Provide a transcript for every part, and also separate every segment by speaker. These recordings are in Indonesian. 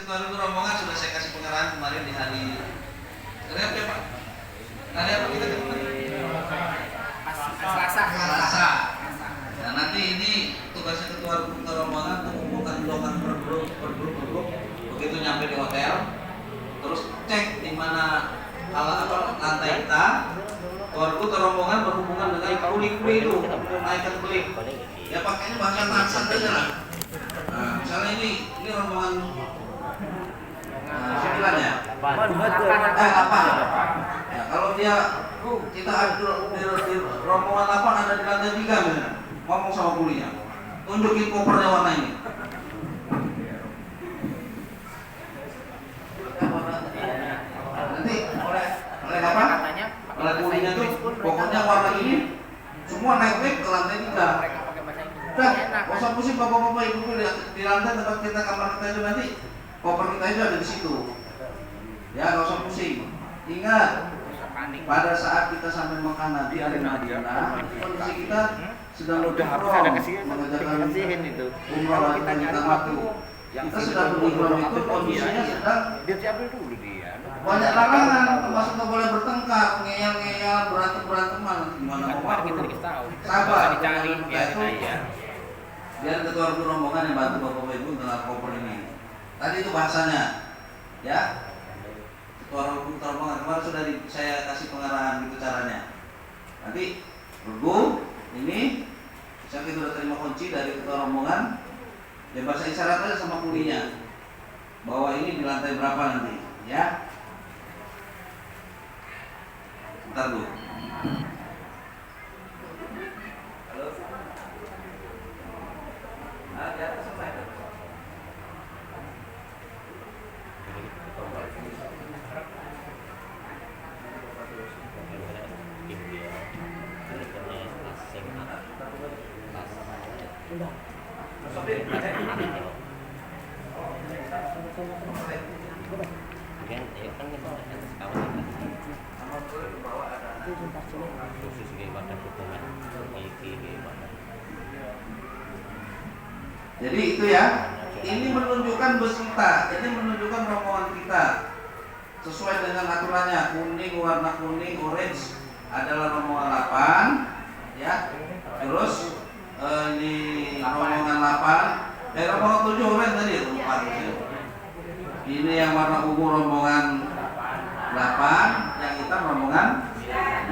Speaker 1: ketua rombongan sudah saya kasih pengarahan kemarin di hari apa ya Pak? Hari apa kita kemarin? Selasa. Nah nanti ini tugasnya ketua rombongan mengumpulkan blokan per grup. Begitu nyampe di hotel, terus cek di mana lantai kita. Ketua rombongan berhubungan dengan kuli itu, naikkan kuli. Ya pakainya bahasa Tarsan aja lah. Nah, misalnya ini rombongan 9 ya? 8. Ya, kalau kita ada di rombongan 8 ada di lantai 3 misalnya, ngomong sama kulinya, tunjukin kopernya warna ini. Nanti oleh apa? Oleh kulinya tuh pokoknya warna ini semua naik ke lantai 3. Udah, gak usah pusing bapak-bapak ibu di lantai tempat kita kamar kita itu nanti koper kita itu ada di situ. Ya gak usah pusing. Ingat, pada saat kita sampai Mekah nanti hari Madinah, kondisi kita sedang umroh, mengerjakan umroh dan kita mati. Kita sedang berumroh itu kondisinya sedang banyak larangan, termasuk nggak boleh bertengkar, ngeyel-ngeyel, berantem-beranteman. Gimana mau sabar, biar ketua rombongan yang bantu bapak ibu dengan koper ini. Tadi itu bahasanya, ya. Ketua rombongan kemarin sudah saya kasih pengarahan gitu caranya. Nanti bergu ini, saya sudah terima kunci dari ketua rombongan. Ya bahasa isyarat aja sama kulinya bahwa ini di lantai berapa nanti, ya. Bentar Bu. Halo. Di atas selesai. Jadi itu ya, ini menunjukkan bus kita, ini menunjukkan rombongan kita sesuai dengan aturannya. Kuning, warna kuning, orange adalah rombongan 8, ya. Terus ini rombongan 8, rombongan 7 orange tadi itu 4 ya. Ini yang warna ungu rombongan 8, yang hitam rombongan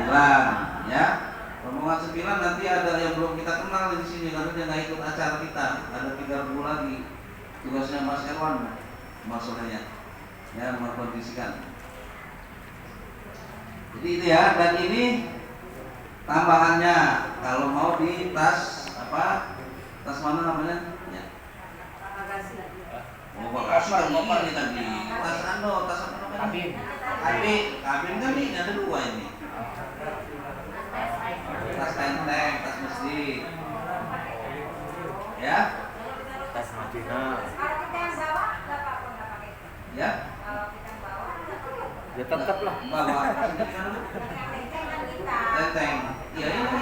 Speaker 1: 9, ya. Rombongan 9 nanti ada yang belum kita kenal di sini karena dia nggak ikut acara kita. Ada 3 bulan lagi. Tugasnya Mas Erwan, maksudnya, ya mengkondisikan. Jadi itu ya, dan ini tambahannya kalau mau di tas tas mana namanya? Ya. Bagasi kan ini tadi. Tas apa namanya? Kabin kan ini ada 2 ini. Tas tenteng, tas masjid, ya, tas Madinah, ya, ya tetap lah bawa tenteng, ya ini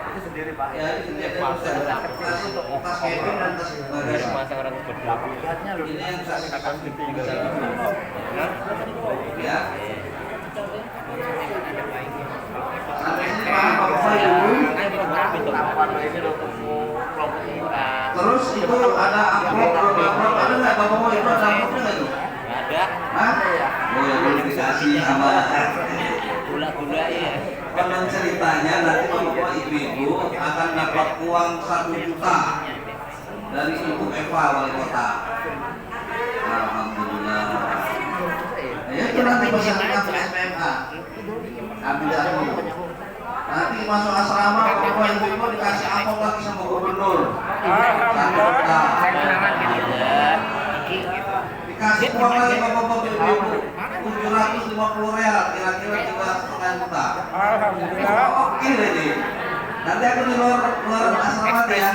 Speaker 1: itu sendiri Pak, ya ini sendiri tas cabin dan tas bagasi masa orang berdua, ini yang tas ya. Sampai sini paham Bapak Ibu? Terus itu ada amplop ada nggak Bapak Ibu ada amplopnya nggak itu? Ada. Hah? Oh ya belum dikasih sama gula-gula ya. Konon ceritanya nanti Bapak Ibu akan dapat uang 1 juta dari Ibu Eva wali kota. Alhamdulillah. Ya itu nanti bisa ke SPMA. Ambil satu. Nanti masuk asrama Bapak Ibu dikasih amplop lagi sama gubernur. Dikasih uang lagi Bapak Ibu 750 real, kira-kira 3,5 juta.
Speaker 2: Alhamdulillah.
Speaker 1: Oke deh. Nanti aku di luar asrama deh ya.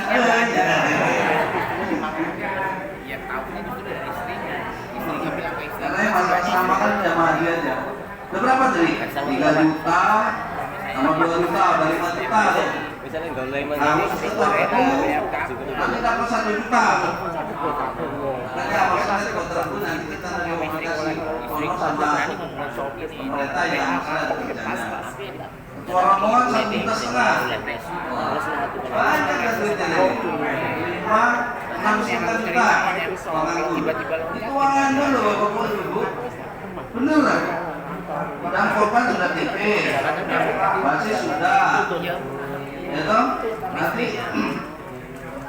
Speaker 3: Ya tahunya itu dari istrinya. Istrinya bilang ke istrinya.
Speaker 1: Karena yang masuk asrama kan jamaah dia aja. Udah berapa tadi? 3 juta sama 2 juta, dari 5 juta deh.
Speaker 2: misalnya golek
Speaker 1: Nah, khusus itu nanti dapat 1 juta. Nanti maksudnya kontrak itu nanti kita komunikasi kono sama pemerintah yang masalah ada kerjanya. Ketua rombongan 1,5 juta. Banyak kan duitnya nih. 5, 6 juta penganggur. Itu uangan dulu Bapak Ibu. Bener lah. Dan korban sudah TP, basis sudah, ya toh? Nanti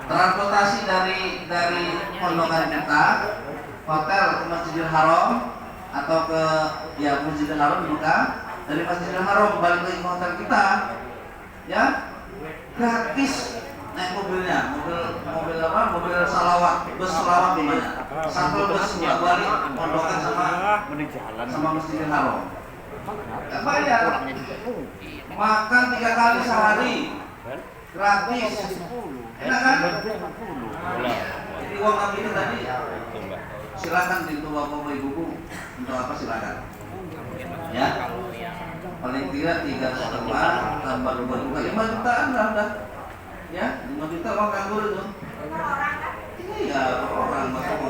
Speaker 1: transportasi dari pondokan kita, hotel ke Masjidil Haram atau ke Masjidil Haram juga, dari Masjidil Haram balik lagi ke hotel kita, ya gratis naik mobilnya, mobil apa? Mobil salawat, bus salawat namanya. Satu bus balik pondokan sama Masjidil Haram. Gak bayar. Makan 3 kali sehari, gratis. Enak kan? Jadi uang kami ini tadi silakan untuk bapak ibu untuk apa silakan. Ya. Paling tidak 3,5 tambah 2 5 jutaan lah udah. Ya, 5 juta uang nganggur itu. Iya, orang masuk.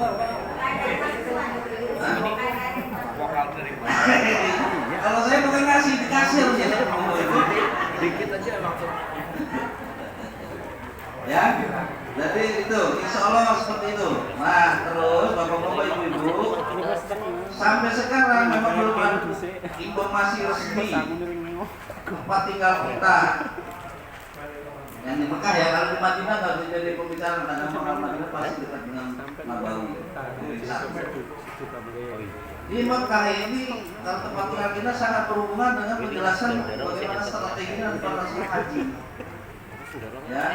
Speaker 1: Kalau saya bukan ngasih, dikasih harusnya.
Speaker 3: Dikit aja langsung.
Speaker 1: Ya, jadi itu, insya Allah seperti itu. Nah, terus bapak-bapak ibu-ibu, sampai sekarang memang belum ada informasi resmi tempat tinggal kita. Yang di Mekah ya, kalau di Madinah nggak bisa jadi pembicaraan karena Madinah pasti dekat dengan Nabawi. Di Mekah ini kalau tempat tinggal kita sangat berhubungan dengan penjelasan bagaimana strateginya di pelaksanaan haji. Ya,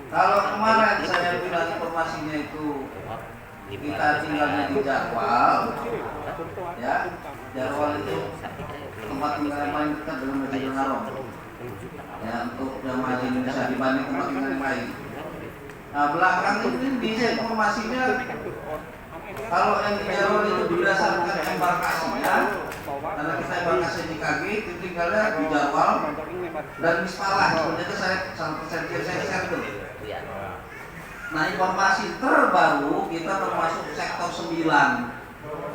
Speaker 1: kalau kemarin saya bilang informasinya itu kita tinggalnya di Jarwal, ya, Jarwal itu tempat tinggal yang paling dekat dengan Masjidil Haram. Ya, untuk jamaah haji Indonesia dibanding tempat tinggal yang lain. Nah, belakang ini bisa informasinya kalau yang di Jarwal itu berdasarkan embarkasinya, karena kita embarkasi di KG, itu tinggalnya di Jarwal dan Mispalah. Sebenarnya saya share dulu. Nah, informasi terbaru kita termasuk sektor 9,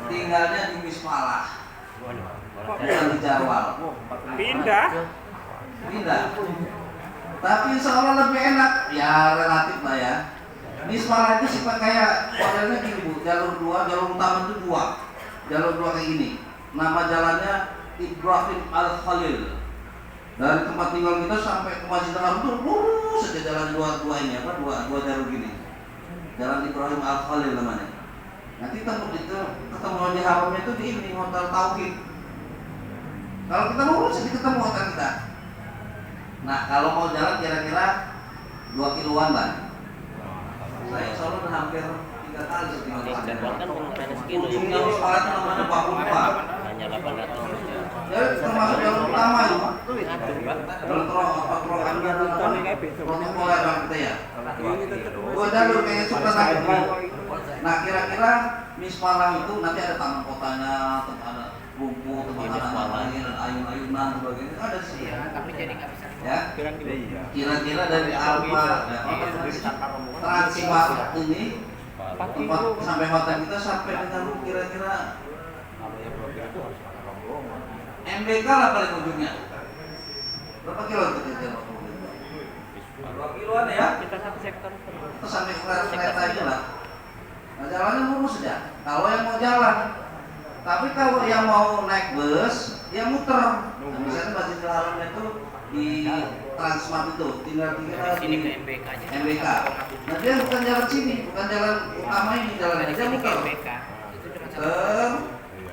Speaker 1: tinggalnya di Mispalah, bukan di Jarwal.
Speaker 4: Pindah. Tapi insya Allah lebih enak, ya relatif lah ya. Mispalah itu sifat kayak modelnya gini Bu, jalur 2, jalur utama itu 2, jalur 2 kayak gini. Nama jalannya Ibrahim Al-Khalil. Dari tempat tinggal kita sampai ke Masjidil Haram itu lurus saja jalan dua ini apa dua jalur gini. Jalan Ibrahim Al-Khalil namanya. Nanti ketemu di Haramnya itu di ini Hotel Tauhid. Kalau kita lurus jadi ketemu hotel kita. Nah, kalau mau jalan kira-kira 2 kiloan lah. Saya insya Allah udah hampir 3 kali setinggal
Speaker 2: Kan kilo
Speaker 1: ujungnya sholat namanya Bakumpa.
Speaker 2: hanya 800.
Speaker 1: Ya, termasuk jalur utama itu. Jalur protokoler kita ya. 2 jalur kayak Sultan Agung. Nah, kira-kira Mispalah itu nanti ada taman kotanya, ada rumput, tempat lain, ada ayun-ayunan sebagainya. Ada sih.
Speaker 3: Tapi jadi nggak bisa.
Speaker 1: Ya, kira-kira dari Alfa, Transmart ini tempat sampai hotel kita sampai dengan kira-kira MBK lah paling ujungnya. Berapa kilo itu kira-kira? 2 kiloan ya?
Speaker 2: Kita satu sektor.
Speaker 1: Terus sampai kereta aja lah. Nah, jalannya lurus saja. Kalau yang mau jalan, tapi kalau yang mau naik bus, dia muter. Nah, misalnya Masjidil Haramnya itu di Transmart itu, tinggal di
Speaker 3: MBK aja.
Speaker 1: MBK. Nah, dia bukan jalan sini, bukan jalan utama ini, jalannya dia muter.
Speaker 3: MBK. Itu cuma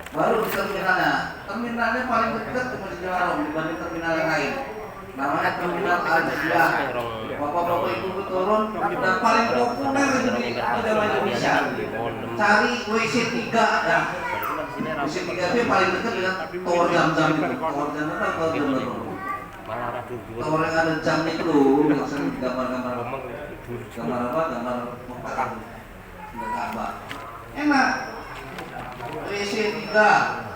Speaker 1: Baru di terminalnya. Terminalnya paling dekat ke Masjidil Haram dibanding terminal yang lain. Namanya Terminal Al-Jilah. Bapak-bapak ibu turun dan paling populer itu di dalam Indonesia. Cari WC 3 ya. WC 3 itu yang paling dekat dengan tower jam-jam itu. Tower jam apa? Tower jam itu.
Speaker 2: Malah ratu
Speaker 1: Tower yang ada jamnya itu loh. Biasanya gambar-gambar apa? Gambar Mekah. Enggak Ka'bah. Enak. WC 3.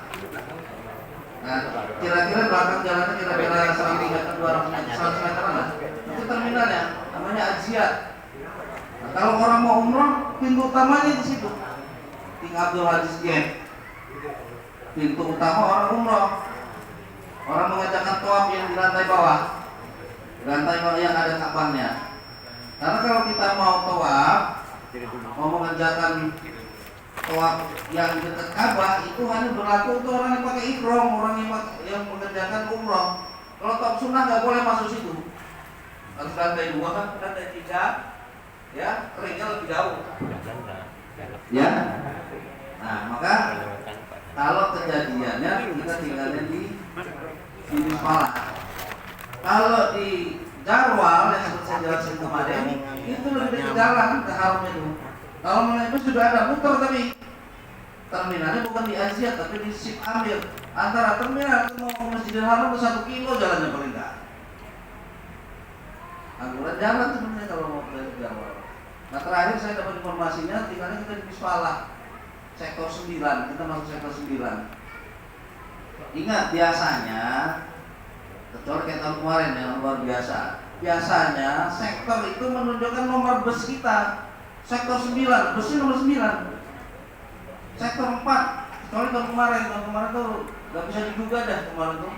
Speaker 4: Nah, kira-kira belakang jalannya kira-kira 100 meter, 200 meter, 100 meter lah. Itu terminalnya, namanya Ajiat. Nah, kalau orang mau umroh, pintu utamanya di situ. King Abdul Aziz Gate. Pintu utama orang umroh. Orang mengerjakan tawaf yang di lantai bawah. Di lantai bawah yang ada Ka'bahnya. Karena kalau kita mau tawaf, mau mengerjakan tawaf yang dekat Ka'bah itu hanya berlaku untuk orang yang pakai ihram, orang yang mengerjakan umroh. Kalau tawaf sunnah nggak boleh masuk situ. Harus lantai 2 kan, lantai 3, ya keringnya lebih jauh. Ya. Nah maka kalau kejadiannya kita tinggalnya di Mismalah. Kalau di Jarwal yang seperti saya jelaskan kemarin itu lebih dekat jalan ke haram itu. Kalau itu sudah ada muter tapi terminalnya bukan di Asia tapi di Sip Amir. Antara terminal ke Masjidil Haram ke 1 kilo jalannya paling enggak. Angguran jalan sebenarnya kalau mau ke Jarwal. Nah terakhir saya dapat informasinya tinggalnya kita di Mismalah sektor 9, kita masuk sektor 9. Ingat biasanya kecuali kayak tahun kemarin yang luar biasa. Biasanya sektor itu menunjukkan nomor bus kita. Sektor 9, busnya nomor 9. Sektor 4, kecuali tahun kemarin tuh nggak bisa diduga dah kemarin tuh.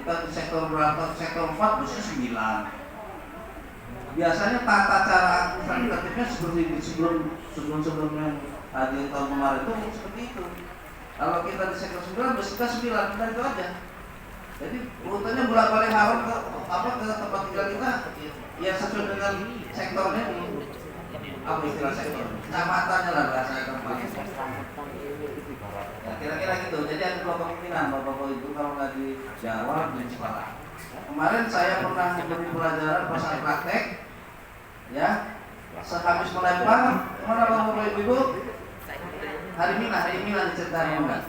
Speaker 4: Kita di sektor berapa? Sektor 4, busnya 9. Biasanya tata cara administratifnya seperti sebelum-sebelumnya hadir tahun kemarin itu seperti itu. Kalau kita di sektor 9, bus kita 9, kita itu aja. Jadi urutannya bolak-balik haram ke tempat tinggal kita ya sesuai dengan sektornya di apa istilah sektor kecamatannya lah bahasa tempat. Ya, kira-kira gitu. Jadi ada 2 kemungkinan bapak-bapak itu kalau nggak di Jawa di sekolah. Kemarin saya pernah memberi pelajaran pasal praktek, ya. Sehabis melempar, mana bapak ibu? Hari Mina diceritain enggak?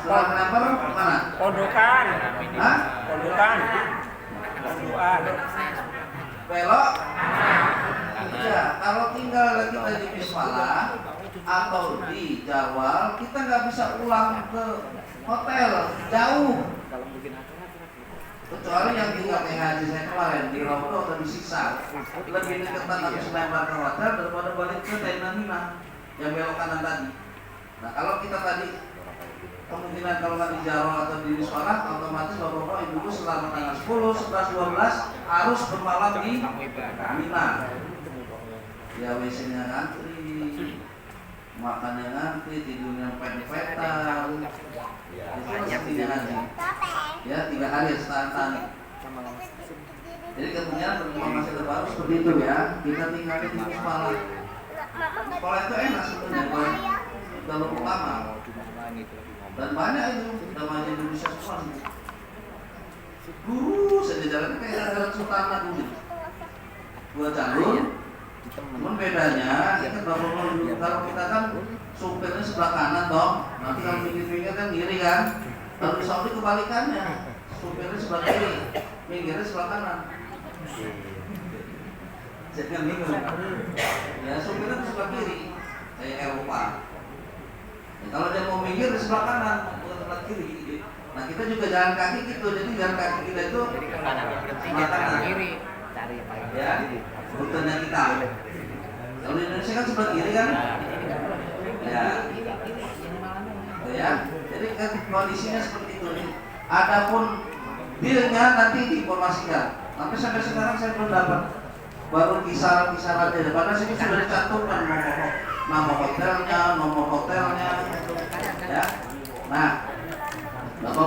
Speaker 4: Setelah melempar mana?
Speaker 3: Pondokan.
Speaker 4: Hah?
Speaker 3: Pondokan.
Speaker 4: Belok. Ya, kalau tinggal kita di Mismalah atau di Jarwal, kita nggak bisa pulang ke hotel jauh. Kecuali yang tinggal kayak haji saya kemarin di Rondo atau di Siksa, lebih deketan habis melempar ke hotel daripada balik ke Tainan Mina yang belok kanan tadi. Nah kalau kita tadi kemungkinan kalau nggak di Jarwal atau di Mismalah, otomatis bapak-bapak ibu selama tanggal 10, 11, 12 harus bermalam di Mina. Ya WC-nya ngantri, makannya ngantri, tidurnya pet-petan, itu mestinya nanti. Ya 3 hari setahun. Jadi kemungkinan informasi terbaru seperti itu ya. Kita tinggal di Mismalah. Sekolah itu enak sebenarnya, jalur utama. Dan banyak itu, namanya Indonesia semua sih. Lurus saja jalannya kayak jalan Sultan dulu. 2 jalur. Cuman bedanya, ya kan kalau kita kan supirnya sebelah kanan dong. Nanti kalau minggir-minggir kan kiri kan. Kalau di Saudi kebalikannya, supirnya sebelah kiri, minggirnya sebelah kanan. Jangan bingung. Ya supirnya di sebelah kiri, kayak Eropa. Ya, kalau dia mau minggir di sebelah kanan, bukan sebelah kiri. Nah kita juga jalan kaki gitu, jadi jalan kaki kita itu sebelah kanan.
Speaker 3: Kiri.
Speaker 4: Ya, rutenya kita. Kalau di Indonesia kan sebelah kiri kan? Ya. Ya. Jadi kan kondisinya seperti itu. Adapun dealnya nanti diinformasikan. Tapi sampai sekarang saya belum dapat. Baru kisaran-kisaran aja. Padahal sini sudah dicantumkan nama hotelnya, nomor hotelnya. Ya. Nah, Bapak